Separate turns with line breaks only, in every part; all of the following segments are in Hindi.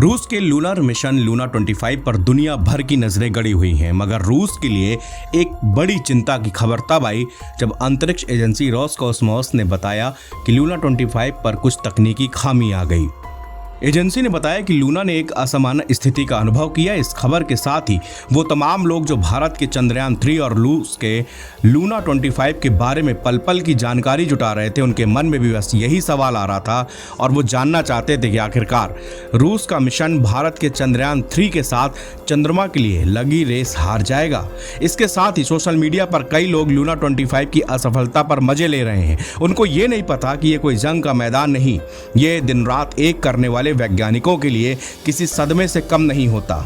रूस के लूनर मिशन लूना 25 पर दुनिया भर की नजरें गड़ी हुई हैं, मगर रूस के लिए एक बड़ी चिंता की खबर तब आई जब अंतरिक्ष एजेंसी रोसकोसमोस ने बताया कि लूना 25 पर कुछ तकनीकी खामी आ गई। एजेंसी ने बताया कि लूना ने एक असामान्य स्थिति का अनुभव किया। इस खबर के साथ ही वो तमाम लोग जो भारत के चंद्रयान 3 और रूस के लूना 25 के बारे में पल पल की जानकारी जुटा रहे थे, उनके मन में भी बस यही सवाल आ रहा था और वो जानना चाहते थे कि आखिरकार रूस का मिशन भारत के चंद्रयान 3 के साथ चंद्रमा के लिए लगी रेस हार जाएगा। इसके साथ ही सोशल मीडिया पर कई लोग लूना 25 की असफलता पर मजे ले रहे हैं। उनको ये नहीं पता कि ये कोई जंग का मैदान नहीं, ये दिन रात एक करने वाले वैज्ञानिकों के लिए किसी सदमे से कम नहीं होता।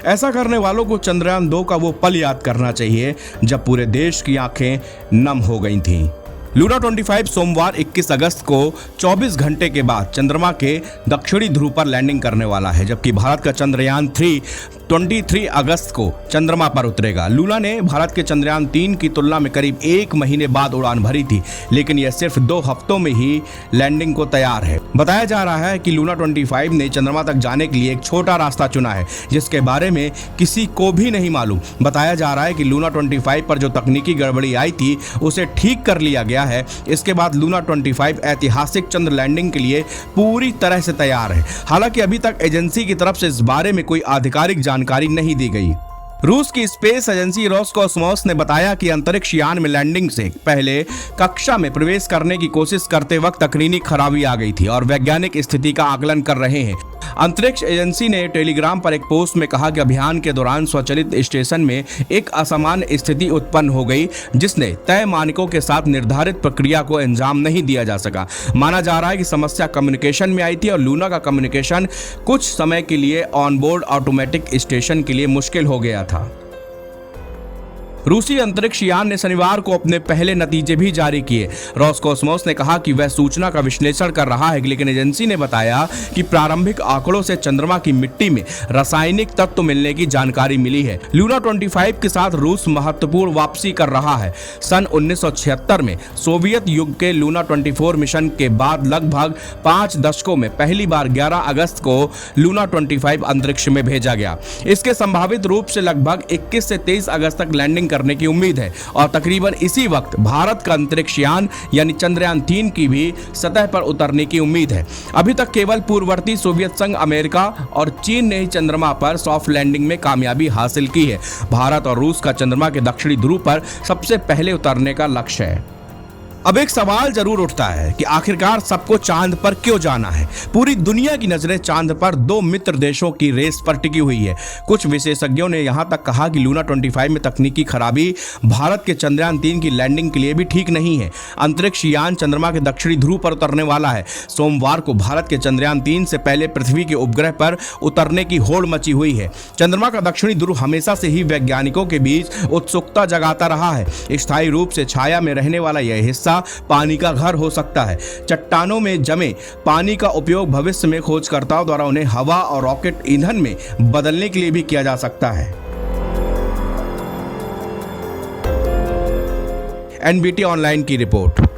ऐसा करने वालों को चंद्रयान 2 का वो पल याद करना चाहिए जब पूरे देश की आंखें नम हो गई थीं। लूना 25 सोमवार 21 अगस्त को 24 घंटे के बाद चंद्रमा के दक्षिणी ध्रुव पर लैंडिंग करने वाला है, जबकि भारत का चंद्रयान 3 23 अगस्त को चंद्रमा पर उतरेगा। लूना ने भारत के चंद्रयान 3 की तुलना में करीब 1 महीने बाद उड़ान भरी थी, लेकिन यह सिर्फ 2 हफ्तों में ही लैंडिंग को तैयार है। बताया जा रहा है कि लूना 25 ने चंद्रमा तक जाने के लिए एक छोटा रास्ता चुना है, जिसके बारे में किसी को भी नहीं मालूम। बताया जा रहा है कि लूना 25 पर जो तकनीकी गड़बड़ी आई थी उसे ठीक कर लिया गया है। इसके बाद लूना 25 ऐतिहासिक चंद्र लैंडिंग के लिए पूरी तरह से तैयार है। हालांकि अभी तक एजेंसी की तरफ से इस बारे में कोई आधिकारिक जानकारी नहीं दी गई। रूस की स्पेस एजेंसी रोसकोसमोस ने बताया कि अंतरिक्ष यान में लैंडिंग से पहले कक्षा में प्रवेश करने की कोशिश करते वक्त तकनीकी खराबी आ गई थी और वैज्ञानिक स्थिति का आकलन कर रहे हैं। अंतरिक्ष एजेंसी ने टेलीग्राम पर एक पोस्ट में कहा कि अभियान के दौरान स्वचालित स्टेशन में एक असामान्य स्थिति उत्पन्न हो गई, जिसने तय मानकों के साथ निर्धारित प्रक्रिया को अंजाम नहीं दिया जा सका। माना जा रहा है कि समस्या कम्युनिकेशन में आई थी और लूना का कम्युनिकेशन कुछ समय के लिए ऑनबोर्ड ऑटोमेटिक स्टेशन के लिए मुश्किल हो गया था। रूसी अंतरिक्ष यान ने शनिवार को अपने पहले नतीजे भी जारी किए। रोसकोसमोस ने कहा कि वह सूचना का विश्लेषण कर रहा है, लेकिन एजेंसी ने बताया कि प्रारंभिक आंकड़ों से चंद्रमा की मिट्टी में रासायनिक तत्व मिलने की जानकारी मिली है। लूना 25 के साथ रूस महत्वपूर्ण वापसी कर रहा है। सन 1976 में सोवियत युग के लूना 24 मिशन के बाद लगभग 5 दशकों में पहली बार 11 अगस्त को लूना 25 अंतरिक्ष में भेजा गया। इसके संभावित रूप से लगभग 21 से 23 अगस्त तक लैंडिंग करने की उम्मीद है और तकरीबन इसी वक्त भारत का अंतरिक्ष यान यानी चंद्रयान 3 की भी सतह पर उतरने की उम्मीद है। अभी तक केवल पूर्ववर्ती सोवियत संघ, अमेरिका और चीन ने ही चंद्रमा पर सॉफ्ट लैंडिंग में कामयाबी हासिल की है। भारत और रूस का चंद्रमा के दक्षिणी ध्रुव पर सबसे पहले उतरने का लक्ष्य है। अब एक सवाल जरूर उठता है कि आखिरकार सबको चांद पर क्यों जाना है। पूरी दुनिया की नजरें चांद पर 2 मित्र देशों की रेस पर टिकी हुई है। कुछ विशेषज्ञों ने यहां तक कहा कि लूना 25 में तकनीकी खराबी भारत के चंद्रयान 3 की लैंडिंग के लिए भी ठीक नहीं है। अंतरिक्ष यान चंद्रमा के दक्षिणी ध्रुव पर उतरने वाला है। सोमवार को भारत के चंद्रयान 3 से पहले पृथ्वी के उपग्रह पर उतरने की होड़ मची हुई है। चंद्रमा का दक्षिणी ध्रुव हमेशा से ही वैज्ञानिकों के बीच उत्सुकता जगाता रहा है। स्थायी रूप से छाया में रहने वाला यह हिस्सा पानी का घर हो सकता है। चट्टानों में जमे पानी का उपयोग भविष्य में खोजकर्ताओं द्वारा उन्हें हवा और रॉकेट ईंधन में बदलने के लिए भी किया जा सकता है। एनबीटी ऑनलाइन की रिपोर्ट।